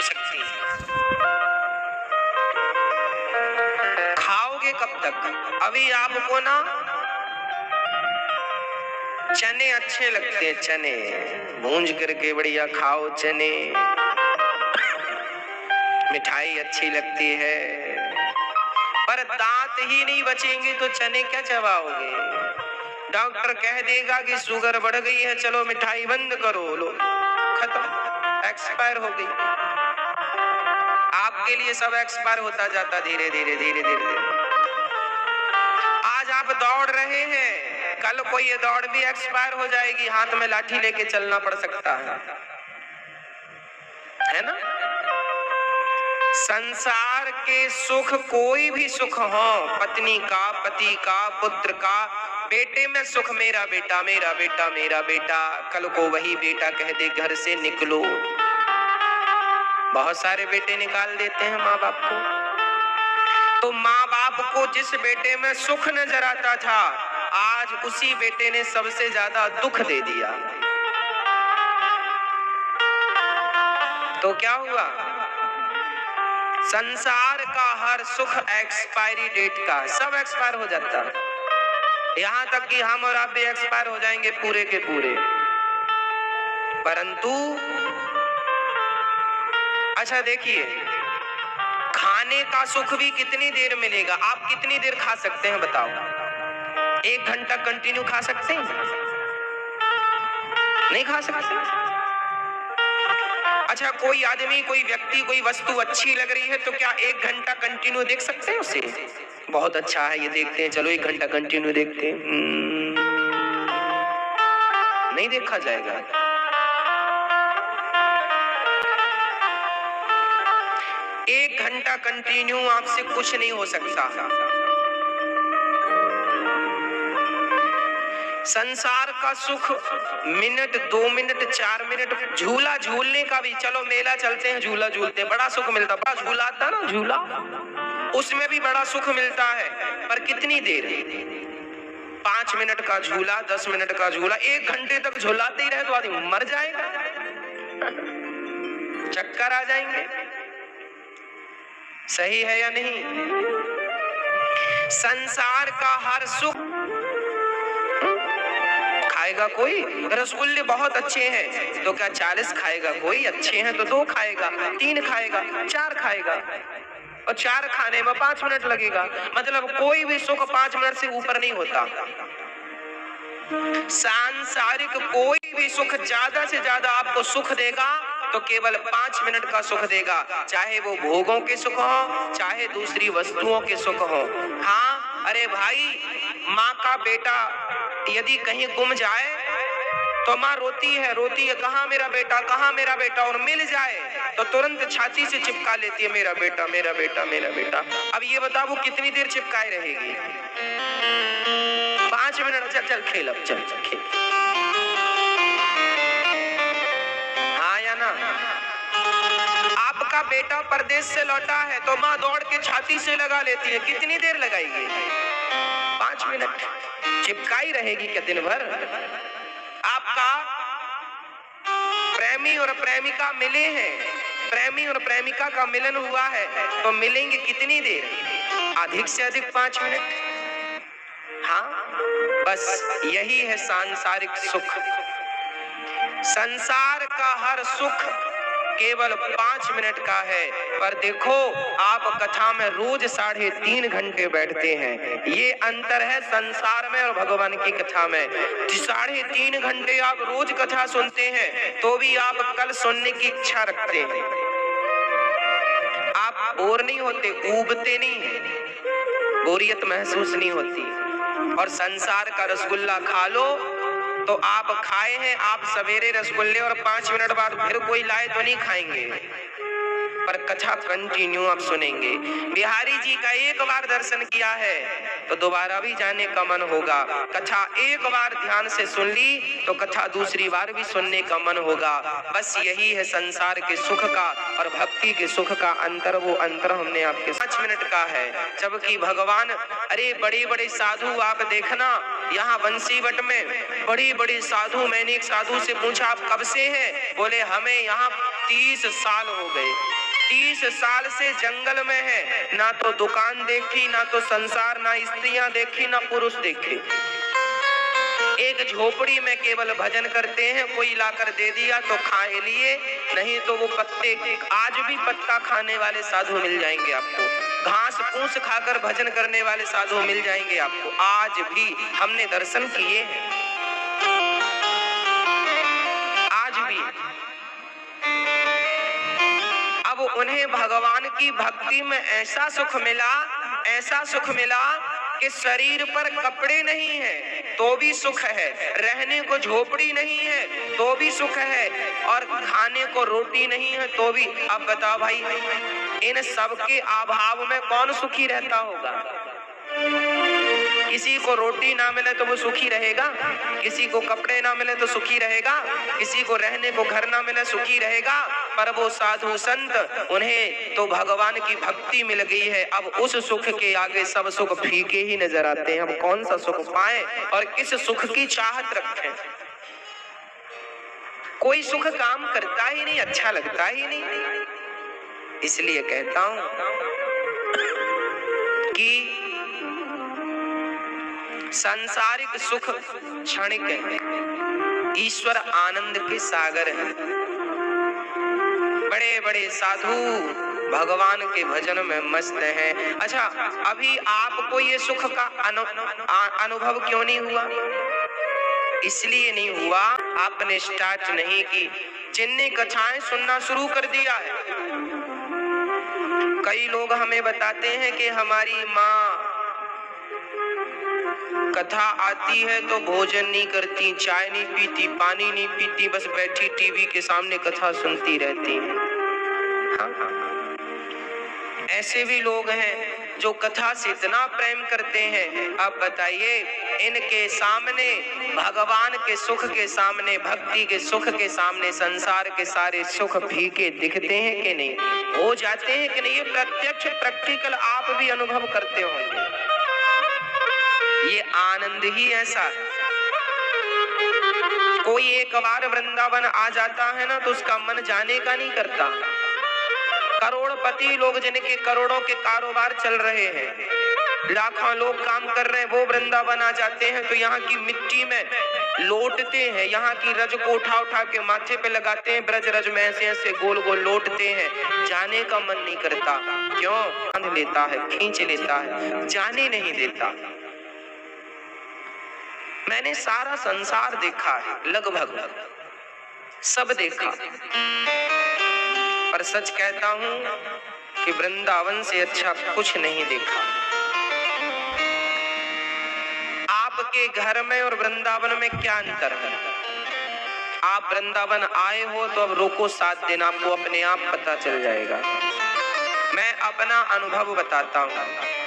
सकती। खाओगे कब तक? अभी आपको ना चने अच्छे लगते हैं, चने भूंज करके बढ़िया खाओ, चने, मिठाई अच्छी लगती है, पर दांत ही नहीं बचेंगे तो चने क्या चबाओगे? डॉक्टर कह देगा कि शुगर बढ़ गई है, चलो मिठाई बंद करो, लो खत्म, एक्सपायर हो गई। आपके लिए सब एक्सपायर होता जाता धीरे धीरे धीरे धीरे। आज आप दौड़ रहे हैं, कल कोई ये दौड़ भी एक्सपायर हो जाएगी, हाथ में लाठी लेके चलना पड़ सकता है ना? संसार के सुख, कोई भी सुख हो, पत्नी का, पति का, पुत्र का, बेटे में सुख, मेरा बेटा मेरा बेटा मेरा बेटा, कल को वही बेटा कह दे घर से निकलो। बहुत सारे बेटे निकाल देते हैं माँ बाप को। तो माँ बाप को जिस बेटे में सुख नजर आता था, आज उसी बेटे ने सबसे ज्यादा दुख दे दिया। तो क्या हुआ? संसार का हर सुख एक्सपायरी डेट का, सब एक्सपायर हो जाता है, यहां तक कि हम और आप भी एक्सपायर हो जाएंगे पूरे के पूरे। परंतु अच्छा देखिए, खाने का सुख भी कितनी देर मिलेगा? आप कितनी देर खा सकते हैं बताओ? 1 घंटा कंटिन्यू खा सकते हैं? नहीं खा सकते। अच्छा, कोई आदमी, कोई व्यक्ति, कोई वस्तु अच्छी लग रही है तो क्या 1 घंटा कंटिन्यू देख सकते हैं उसे? बहुत अच्छा है ये, देखते हैं, चलो 1 घंटा कंटिन्यू देखते हैं। नहीं देखा जाएगा। 1 घंटा कंटिन्यू आपसे कुछ नहीं हो सकता। संसार का सुख मिनट, 2 मिनट, 4 मिनट, झूला झूलने का भी, चलो मेला चलते हैं, झूला झूलते हैं, बड़ा सुख मिलता, बड़ा झूला आता ना झूला, उसमें भी बड़ा सुख मिलता है, पर कितनी देर? 5 मिनट का झूला, 10 मिनट का झूला, 1 घंटे तक झूलाते ही रहे तो आदमी मर जाएगा, चक्कर आ जाएंगे। सही है या नहीं? संसार का हर सुख खाएगा कोई? रसगुल्ले बहुत अच्छे हैं तो क्या 40 खाएगा कोई? अच्छे हैं तो 2 खाएगा, 3 खाएगा, 4 खाएगा, और 4 खाने में 5 मिनट लगेगा। मतलब कोई भी सुख 5 मिनट से ऊपर नहीं होता। सांसारिक कोई भी सुख ज्यादा से ज्यादा आपको सुख देगा तो केवल 5 मिनट का सुख देगा, चाहे वो भोगों के सुख हो, चाहे दूसरी वस्तुओं के सुख हो। हाँ, अरे भाई, माँ का बेटा यदि कहीं गुम जाए तो माँ रोती है, कहाँ मेरा बेटा, कहाँ मेरा बेटा, और मिल जाए तो तुरंत छाती से चिपका लेती है, मेरा बेटा मेरा बेटा मेरा बेटा। अब ये बताओ वो कितनी देर चिपकाए रहेगी? 5 मिनट। चल चल खेल, अब चल खेल, हाँ या ना? आपका बेटा परदेश से लौटा है तो माँ दौड़ के छाती से लगा लेती है, कितनी देर लगाएगी? 5 मिनट। चिपकाई रहेगी क्या दिन भर? आपका प्रेमी और प्रेमिका मिले हैं, प्रेमी और प्रेमिका का मिलन हुआ है तो मिलेंगे कितनी देर? अधिक से अधिक 5 मिनट। हाँ, बस यही है सांसारिक सुख। संसार का हर सुख केवल 5 मिनट का है, पर देखो आप कथा में रोज 3.5 घंटे बैठते हैं, ये अंतर है संसार में और भगवान की कथा में। 3.5 घंटे आप रोज कथा सुनते हैं तो भी आप कल सुनने की इच्छा रखते हैं, आप बोर नहीं होते, ऊबते नहीं, बोरियत महसूस नहीं होती। और संसार का रसगुल्ला खा लो तो आप खाए हैं, आप सवेरे रसगुल्ले और 5 मिनट बाद फिर कोई लाए तो नहीं खाएंगे, पर कथा कंटिन्यू आप सुनेंगे। बिहारी जी का एक बार दर्शन किया है तो दोबारा भी जाने का मन होगा। कथा एक बार ध्यान से सुन ली तो कथा दूसरी बार भी सुनने का मन होगा। बस यही है संसार के सुख का और भक्ति के सुख का अंतर। वो अंतर हमने आपके 5 मिनट का है, जबकि भगवान, अरे बड़े बड़े साधु आप देखना, यहाँ बंसीवट में बड़ी बड़ी साधु, मैंने एक साधु से पूछा आप कब से हैं? बोले हमें यहाँ 30 साल हो गए। 30 साल से जंगल में है, ना तो दुकान देखी, ना तो संसार, ना स्त्रियां देखी, ना पुरुष देखे। एक झोपड़ी में केवल भजन करते हैं, कोई लाकर दे दिया तो खाए लिए, नहीं तो वो पत्ते, आज भी पत्ता खाने वाले साधु मिल जाएंगे आपको, घास फूस खाकर भजन करने वाले साधु मिल जाएंगे आपको, आज भी हमने दर्शन किए हैं, आज भी। अब उन्हें भगवान की भक्ति में ऐसा सुख मिला, ऐसा सुख मिला कि शरीर पर कपड़े नहीं है तो भी सुख है, रहने को झोपड़ी नहीं है तो भी सुख है, और खाने को रोटी नहीं है तो भी। अब बताओ भाई, इन सब के अभाव में कौन सुखी रहता होगा? किसी को रोटी ना मिले तो वो सुखी रहेगा, किसी को कपड़े ना मिले तो सुखी रहेगा, किसी को रहने को घर ना मिले सुखी रहेगा। पर वो साधु संत, उन्हें तो भगवान की भक्ति मिल गई है, अब उस सुख के आगे सब सुख फीके ही नजर आते हैं। हम कौन सा सुख पाएं और किस सुख की चाहत रखें? कोई सुख काम करता ही नहीं, अच्छा लगता ही नहीं। इसलिए कहता हूं कि सांसारिक सुख क्षणिक है, ईश्वर आनंद के सागर है। बड़े बड़े साधु भगवान के भजन में मस्त हैं। अच्छा, अभी आपको ये सुख का अनुभव क्यों नहीं हुआ? इसलिए नहीं हुआ, आपने स्टार्ट नहीं की। जिनने कथाएं सुनना शुरू कर दिया है, कई लोग हमें बताते हैं कि हमारी माँ कथा आती है तो भोजन नहीं करती, चाय नहीं पीती, पानी नहीं पीती, बस बैठी टीवी के सामने कथा सुनती रहती है। हाँ। ऐसे भी लोग हैं जो कथा से इतना प्रेम करते हैं। अब बताइए, इनके सामने, भगवान के सुख के सामने, भक्ति के सुख के सामने संसार के सारे सुख फीके दिखते हैं कि नहीं? हो जाते हैं कि नहीं? ये प्रत्यक्ष प्रैक्टिकल आप भी अनुभव करते होंगे। ये आनंद ही ऐसा। कोई एक बार वृंदावन आ जाता है ना तो उसका मन जाने का नहीं करता। करोड़पति लोग, जिनके करोड़ों के कारोबार चल रहे हैं, लाखों लोग काम कर रहे हैं, वो वृंदावन आ जाते हैं तो यहाँ की मिट्टी में लोटते हैं, यहाँ की रज को उठा उठा के माथे पे लगाते हैं, ब्रज रज में ऐसे ऐसे गोल गोल लोटते हैं। जाने का मन नहीं करता। क्यों? बांध लेता है, खींच लेता है, जाने नहीं देता। मैंने सारा संसार देखा है, लगभग सब देखा, पर सच कहता हूं कि वृंदावन से अच्छा कुछ नहीं देखा। आपके घर में और वृंदावन में क्या अंतर है? आप वृंदावन आए हो तो अब रोको 7 दिन, आपको अपने आप पता चल जाएगा। मैं अपना अनुभव बताता हूं।